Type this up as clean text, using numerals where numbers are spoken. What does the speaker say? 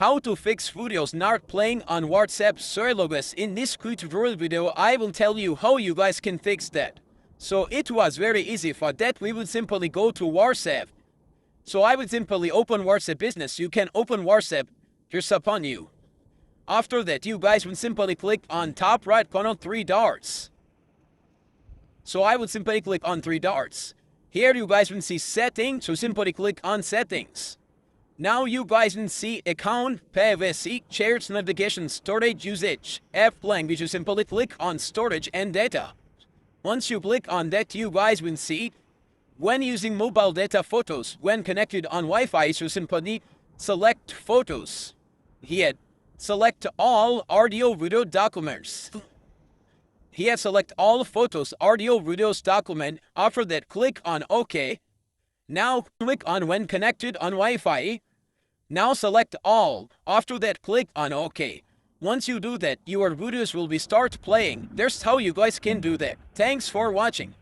How to fix videos not playing on WhatsApp. So guys, in this tutorial video I will tell you how you guys can fix that. So it was very easy. For that we would simply go to WhatsApp. So I would simply open WhatsApp Business. You can open WhatsApp just upon you. After that you guys would simply click on top right corner 3 dots. So I would simply click on 3 dots. Here you guys will see settings, so simply click on settings. Now you guys can see account, privacy, shared navigation, storage usage, app language. You simply click on storage and data. Once you click on that, you guys will see when using mobile data photos, when connected on Wi-Fi, you simply select photos. Here, select all audio video documents. Here, select all photos, audio, videos, document. After that, click on OK. Now click on when connected on Wi-Fi. Now select all. After that, click on OK. Once you do that, your videos will be start playing. That's how you guys can do that. Thanks for watching.